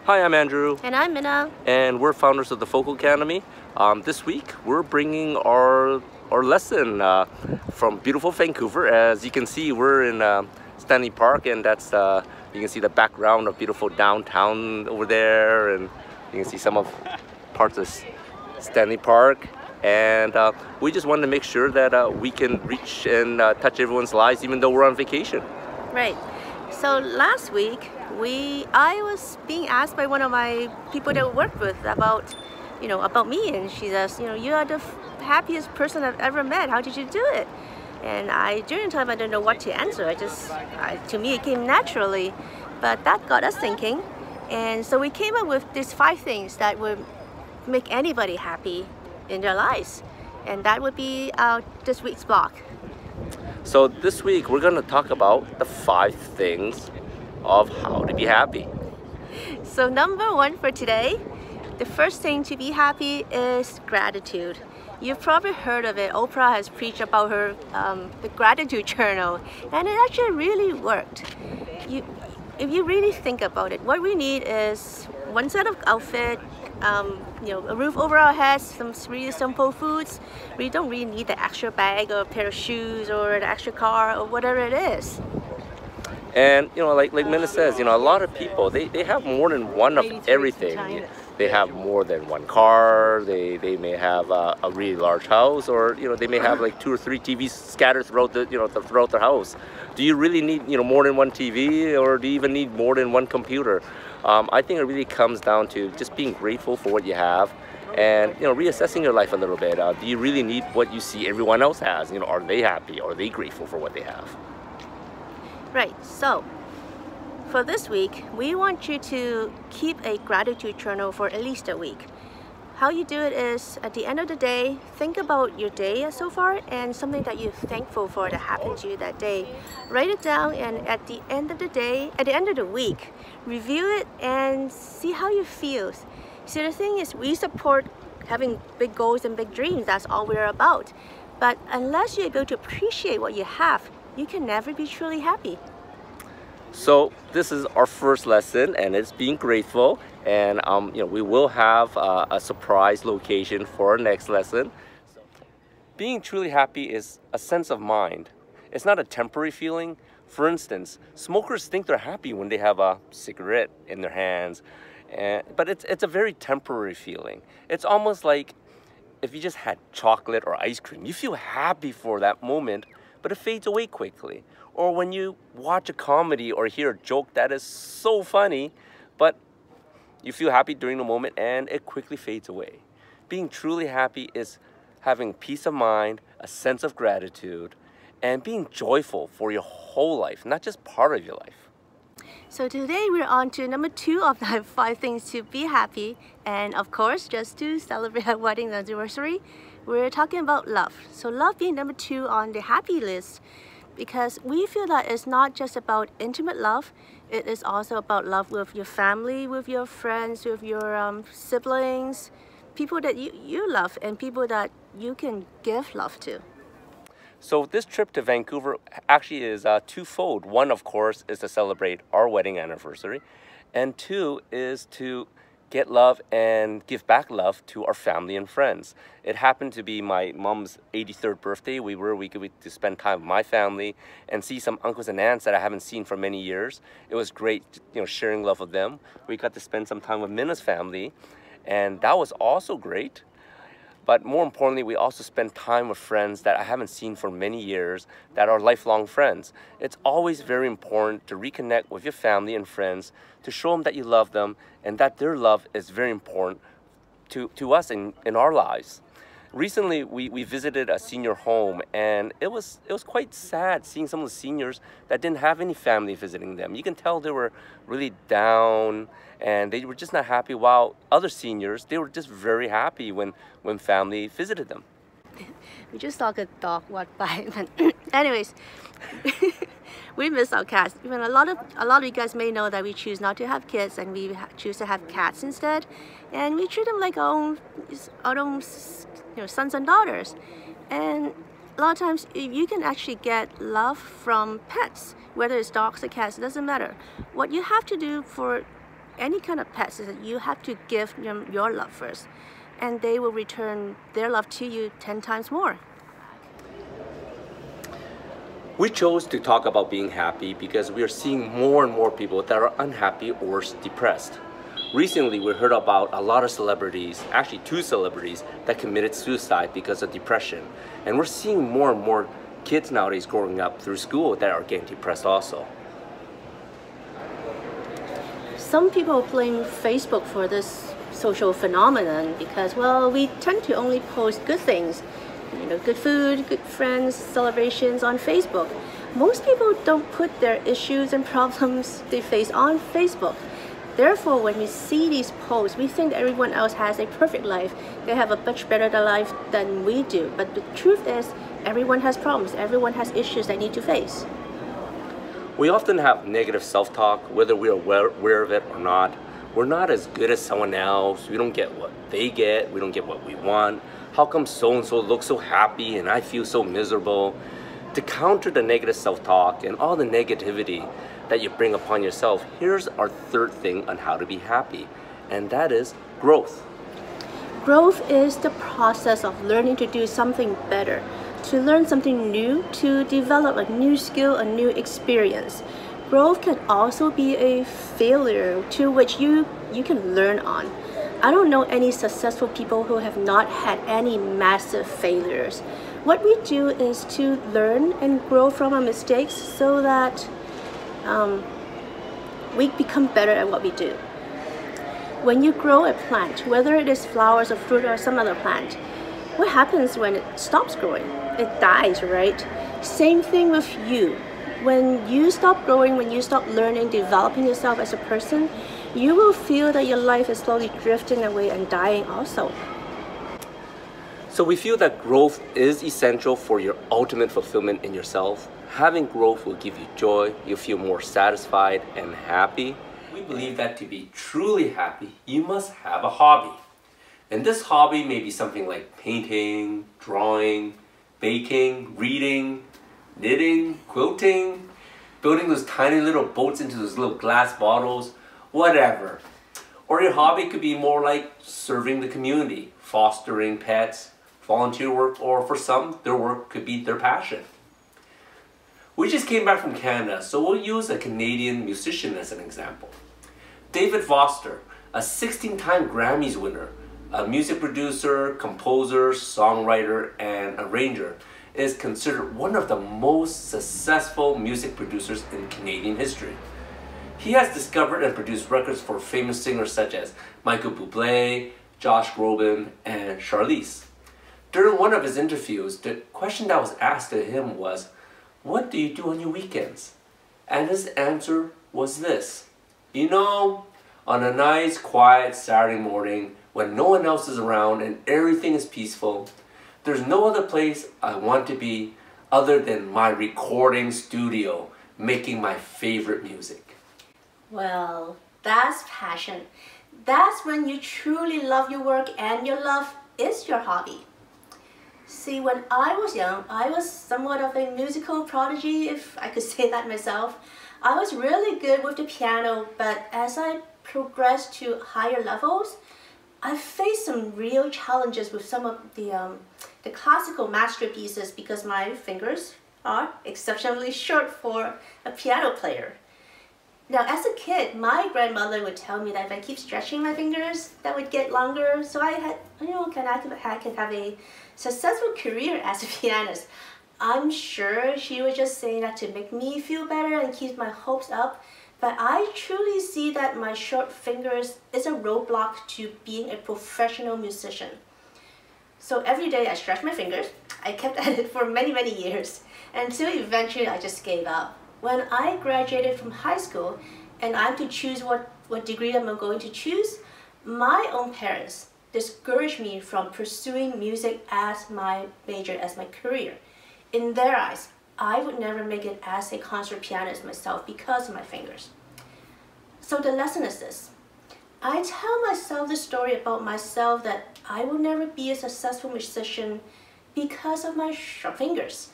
Hi, I'm Andrew. And I'm Minna. And we're founders of the Focal Academy. This week, we're bringing our lesson from beautiful Vancouver. As you can see, we're in Stanley Park, and that's you can see the background of beautiful downtown over there, and you can see some of parts of Stanley Park. And we just wanted to make sure that we can reach and touch everyone's lives, even though we're on vacation. Right. So last week, I was being asked by one of my people that I work with about me, and she says, you are the happiest person I've ever met. How did you do it? And during the time, I don't know what to answer. To me, it came naturally, but that got us thinking. And so we came up with these 5 things that would make anybody happy in their lives. And that would be this week's block. So this week, we're going to talk about the 5 things of how to be happy. So number 1 for today, the first thing to be happy is gratitude. You've probably heard of it. Oprah has preached about her the gratitude journal, and it actually really worked. If you really think about it, what we need is one set of outfit, a roof over our heads, some really simple foods. We don't really need the extra bag or a pair of shoes or the extra car or whatever it is. And like Minna says, a lot of people they have more than one of everything. They have more than one car. They may have a really large house, or they may have like 2 or 3 TVs scattered throughout the throughout their house. Do you really need more than one TV, or do you even need more than one computer? I think it really comes down to just being grateful for what you have, and reassessing your life a little bit. Do you really need what you see everyone else has? Are they happy? Are they grateful for what they have? Right, so for this week, we want you to keep a gratitude journal for at least a week. How you do it is, at the end of the day, think about your day so far and something that you're thankful for that happened to you that day. Write it down, and at the end of the day, at the end of the week, review it and see how you feel. So the thing is, we support having big goals and big dreams. That's all we're about. But unless you're able to appreciate what you have, you can never be truly happy. So this is our first lesson, and it's being grateful. And we will have a surprise location for our next lesson. Being truly happy is a sense of mind. It's not a temporary feeling. For instance, smokers think they're happy when they have a cigarette in their hands, but it's a very temporary feeling. It's almost like if you just had chocolate or ice cream, you feel happy for that moment, but it fades away quickly. Or when you watch a comedy or hear a joke that is so funny, but you feel happy during the moment and it quickly fades away. Being truly happy is having peace of mind, a sense of gratitude, and being joyful for your whole life, not just part of your life. So today we're on to number 2 of the 5 things to be happy. And of course, just to celebrate our wedding anniversary, we're talking about love. So love being number 2 on the happy list, because we feel that it's not just about intimate love, it is also about love with your family, with your friends, with your siblings, people that you love and people that you can give love to. So this trip to Vancouver actually is twofold. One, of course, is to celebrate our wedding anniversary, and 2 is to get love and give back love to our family and friends. It happened to be my mom's 83rd birthday. We could to spend time with my family and see some uncles and aunts that I haven't seen for many years. It was great, sharing love with them. We got to spend some time with Minna's family, and that was also great. But more importantly, we also spend time with friends that I haven't seen for many years that are lifelong friends. It's always very important to reconnect with your family and friends, to show them that you love them and that their love is very important to us in our lives. Recently, we visited a senior home, and it was quite sad seeing some of the seniors that didn't have any family visiting them. You can tell they were really down, and they were just not happy, while other seniors, they were just very happy when family visited them. We just saw a dog walk by. Anyways, we miss our cats. Even a lot of you guys may know that we choose not to have kids, and we choose to have cats instead. And we treat them like our own sons and daughters. And a lot of times you can actually get love from pets, whether it's dogs or cats, it doesn't matter. What you have to do for any kind of pets is that you have to give them your love first, and they will return their love to you 10 times more. We chose to talk about being happy because we are seeing more and more people that are unhappy or depressed. Recently, we heard about a lot of celebrities, actually 2 celebrities, that committed suicide because of depression. And we're seeing more and more kids nowadays growing up through school that are getting depressed also. Some people blame Facebook for this social phenomenon because, well, we tend to only post good things. You know, good food, good friends, celebrations on Facebook. Most people don't put their issues and problems they face on Facebook. Therefore, when we see these posts, we think everyone else has a perfect life. They have a much better life than we do. But the truth is, everyone has problems. Everyone has issues they need to face. We often have negative self-talk, whether we're aware of it or not. We're not as good as someone else. We don't get what they get. We don't get what we want. How come so-and-so looks so happy and I feel so miserable? To counter the negative self-talk and all the negativity that you bring upon yourself, here's our 3rd thing on how to be happy, and that is growth. Growth is the process of learning to do something better, to learn something new, to develop a new skill, a new experience. Growth can also be a failure to which you can learn on. I don't know any successful people who have not had any massive failures. What we do is to learn and grow from our mistakes so that we become better at what we do. When you grow a plant, whether it is flowers or fruit or some other plant, what happens when it stops growing? It dies, right? Same thing with you. When you stop growing, when you stop learning, developing yourself as a person, you will feel that your life is slowly drifting away and dying also. So we feel that growth is essential for your ultimate fulfillment in yourself. Having growth will give you joy. You'll feel more satisfied and happy. We believe that to be truly happy, you must have a hobby. And this hobby may be something like painting, drawing, baking, reading, knitting, quilting, building those tiny little boats into those little glass bottles, whatever. Or your hobby could be more like serving the community, fostering pets, volunteer work, or for some, their work could be their passion. We just came back from Canada, so we'll use a Canadian musician as an example. David Foster, a 16-time Grammys winner, a music producer, composer, songwriter, and arranger, is considered one of the most successful music producers in Canadian history. He has discovered and produced records for famous singers such as Michael Bublé, Josh Groban, and Charlize. During one of his interviews, the question that was asked to him was, "What do you do on your weekends?" And his answer was this: "You know, on a nice, quiet Saturday morning, when no one else is around and everything is peaceful, there's no other place I want to be other than my recording studio, making my favorite music." Well, that's passion. That's when you truly love your work and your love is your hobby. See, when I was young, I was somewhat of a musical prodigy, if I could say that myself. I was really good with the piano, but as I progressed to higher levels, I faced some real challenges with some of the classical masterpieces because my fingers are exceptionally short for a piano player. Now, as a kid, my grandmother would tell me that if I keep stretching my fingers, that would get longer. So I had, I can have a successful career as a pianist. I'm sure she was just saying that to make me feel better and keep my hopes up. But I truly see that my short fingers is a roadblock to being a professional musician. So every day I stretched my fingers. I kept at it for many, many years until eventually I just gave up. When I graduated from high school and I had to choose what degree I'm going to choose, my own parents discouraged me from pursuing music as my major, as my career. In their eyes, I would never make it as a concert pianist myself because of my fingers. So the lesson is this. I tell myself the story about myself that I will never be a successful musician because of my short fingers.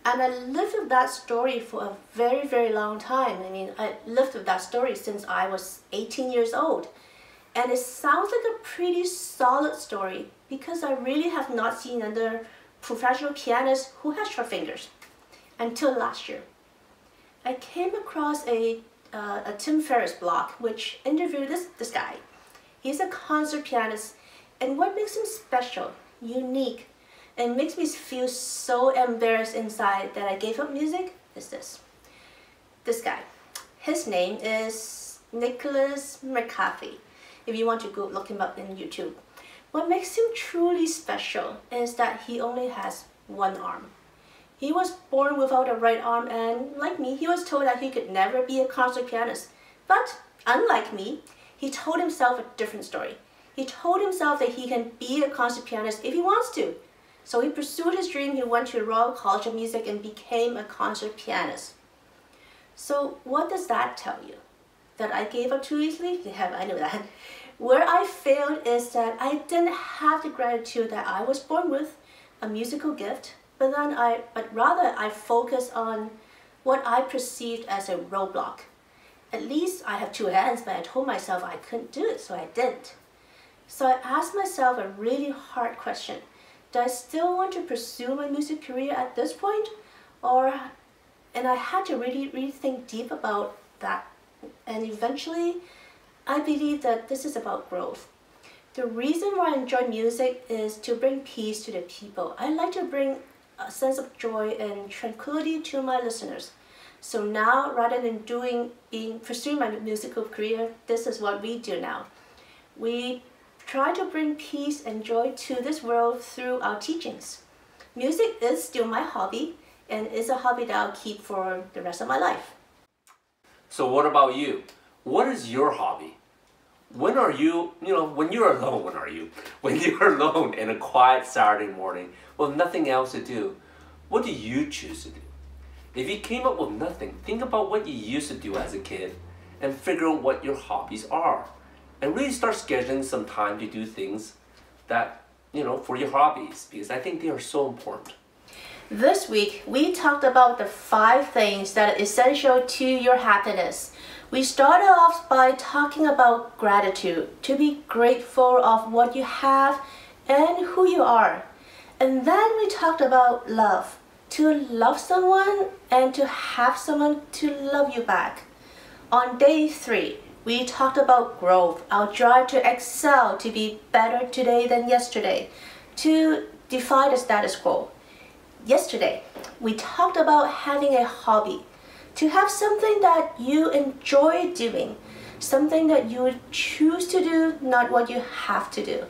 And I lived with that story for a very, very long time. I mean, I lived with that story since I was 18 years old. And it sounds like a pretty solid story because I really have not seen another professional pianist who has short fingers until last year. I came across a Tim Ferriss blog which interviewed this guy. He's a concert pianist, and what makes him special, unique, and makes me feel so embarrassed inside that I gave up music is this guy. His name is Nicholas McCaffrey, if you want to go look him up in YouTube. What makes him truly special is that he only has one arm. He was born without a right arm, and like me, he was told that he could never be a concert pianist. But unlike me, he told himself a different story. He told himself that he can be a concert pianist if he wants to. So he pursued his dream. He went to Royal College of Music and became a concert pianist. So what does that tell you? That I gave up too easily? Yeah, I know that. Where I failed is that I didn't have the gratitude that I was born with, a musical gift, but rather I focused on what I perceived as a roadblock. At least I have two hands, but I told myself I couldn't do it, so I didn't. So I asked myself a really hard question. Do I still want to pursue my music career at this point? And I had to really think deep about that. And eventually, I believe that this is about growth. The reason why I enjoy music is to bring peace to the people. I like to bring a sense of joy and tranquility to my listeners. So now, rather than pursuing my musical career, this is what we do now. We try to bring peace and joy to this world through our teachings. Music is still my hobby, and is a hobby that I'll keep for the rest of my life. So what about you? What is your hobby? When are you, when you're alone, when you're alone in a quiet Saturday morning with nothing else to do, what do you choose to do? If you came up with nothing, think about what you used to do as a kid and figure out what your hobbies are. And really start scheduling some time to do things that, for your hobbies, because I think they are so important. This week, we talked about the 5 things that are essential to your happiness. We started off by talking about gratitude, to be grateful of what you have and who you are. And then we talked about love, to love someone and to have someone to love you back. On day 3, we talked about growth, our drive to excel, to be better today than yesterday, to defy the status quo. Yesterday, we talked about having a hobby, to have something that you enjoy doing, something that you would choose to do, not what you have to do.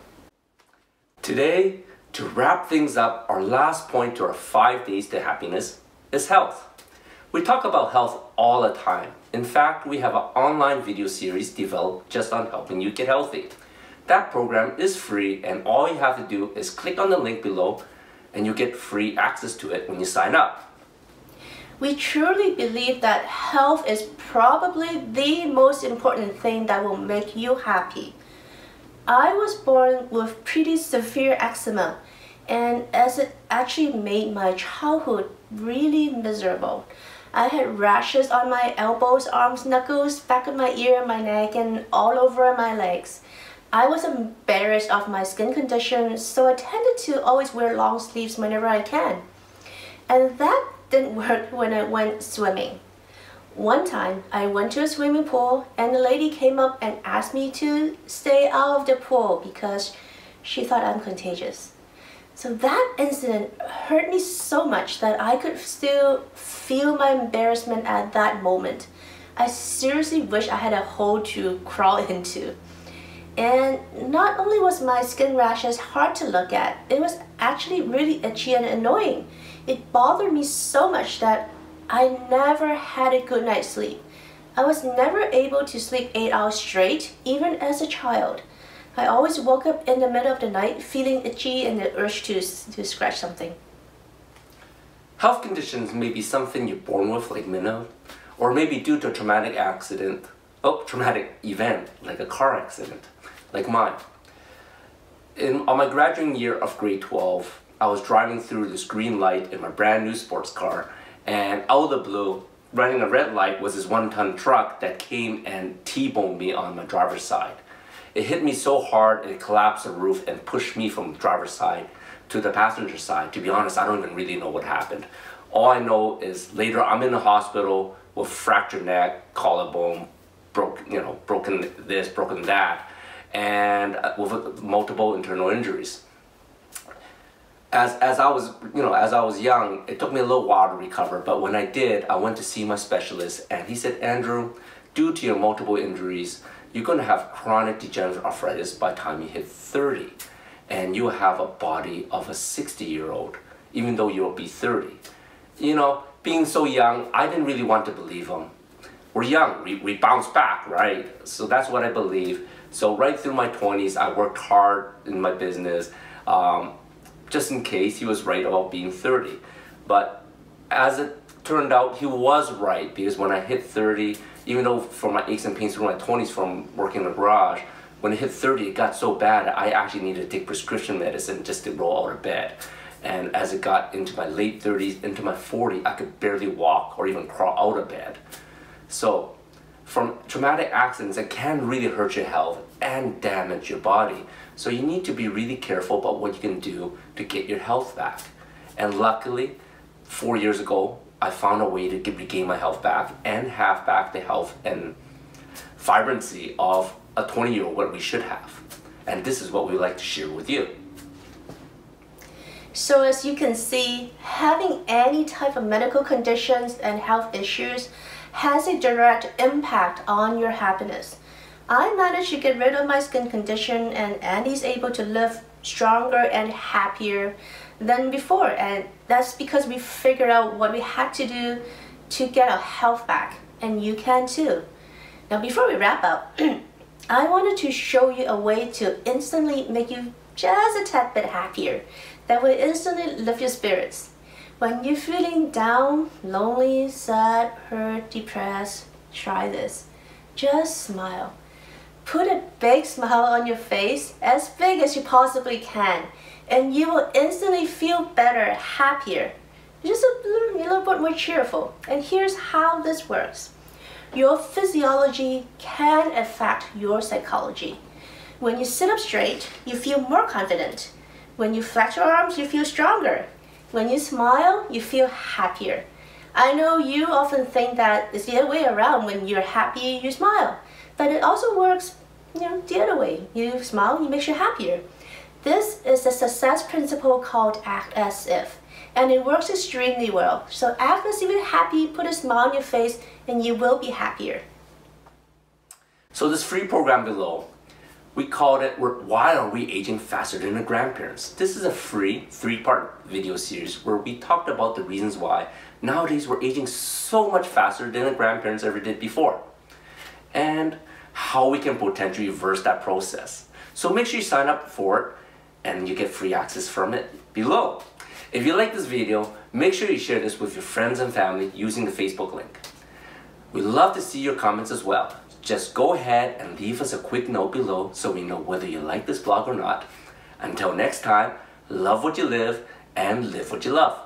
Today, to wrap things up, our last point to our 5 days to happiness is health. We talk about health all the time. In fact, we have an online video series developed just on helping you get healthy. That program is free, and all you have to do is click on the link below and you get free access to it when you sign up. We truly believe that health is probably the most important thing that will make you happy. I was born with pretty severe eczema, and as it actually made my childhood really miserable. I had rashes on my elbows, arms, knuckles, back of my ear, my neck, and all over my legs. I was embarrassed of my skin condition, so I tended to always wear long sleeves whenever I can. And that didn't work when I went swimming. One time, I went to a swimming pool and the lady came up and asked me to stay out of the pool because she thought I'm contagious. So that incident hurt me so much that I could still feel my embarrassment at that moment. I seriously wish I had a hole to crawl into. And not only was my skin rashes hard to look at, it was actually really itchy and annoying. It bothered me so much that I never had a good night's sleep. I was never able to sleep 8 hours straight, even as a child. I always woke up in the middle of the night feeling itchy and the urge to scratch something. Health conditions may be something you're born with, like Minna, or maybe due to a traumatic event, like a car accident, like mine. On my graduating year of grade 12, I was driving through this green light in my brand new sports car, and out of the blue, running a red light, was this 1-ton truck that came and T-boned me on my driver's side. It hit me so hard, it collapsed the roof and pushed me from the driver's side to the passenger side. To be honest, I don't even really know what happened. All I know is later I'm in the hospital with fractured neck, collarbone, broken this, broken that, and with multiple internal injuries. As I was young, it took me a little while to recover, but when I did, I went to see my specialist, and he said, Andrew, due to your multiple injuries, you're going to have chronic degenerative arthritis by the time you hit 30, and you will have a body of a 60-year-old, even though you'll be 30. You know, being so young, I didn't really want to believe him. We're young, we bounce back, right? So that's what I believe. So right through my 20s, I worked hard in my business, just in case he was right about being 30. But as it turned out, he was right, because when I hit 30, even though from my aches and pains through my 20s from working in the garage, when I hit 30, it got so bad, I actually needed to take prescription medicine just to roll out of bed. And as it got into my late 30s, into my 40s, I could barely walk or even crawl out of bed. So from traumatic accidents, it can really hurt your health and damage your body. So you need to be really careful about what you can do to get your health back. And luckily, 4 years ago, I found a way to regain my health back and have back the health and vibrancy of a 20-year-old, what we should have. And this is what we like to share with you. So as you can see, having any type of medical conditions and health issues has a direct impact on your happiness. I managed to get rid of my skin condition, and Andy's able to live stronger and happier than before, and that's because we figured out what we had to do to get our health back, and you can too. Now before we wrap up, I wanted to show you a way to instantly make you just a tad bit happier that will instantly lift your spirits. When you're feeling down, lonely, sad, hurt, depressed, try this. Just smile. Put a big smile on your face, as big as you possibly can, and you will instantly feel better, happier, just a little bit more cheerful. And here's how this works. Your physiology can affect your psychology. When you sit up straight, you feel more confident. When you flex your arms, you feel stronger. When you smile, you feel happier. I know you often think that it's the other way around. When you're happy, you smile. But it also works, the other way. You smile, it makes you happier. This is a success principle called act as if, and it works extremely well. So act as if you're happy, put a smile on your face, and you will be happier. So this free program below, we called it Why Are We Aging Faster Than Our Grandparents? This is a free 3-part video series where we talked about the reasons why nowadays we're aging so much faster than our grandparents ever did before, and how we can potentially reverse that process. So make sure you sign up for it and you get free access from it below. If you like this video, make sure you share this with your friends and family using the Facebook link. We'd love to see your comments as well. Just go ahead and leave us a quick note below so we know whether you like this vlog or not. Until next time, love what you live and live what you love.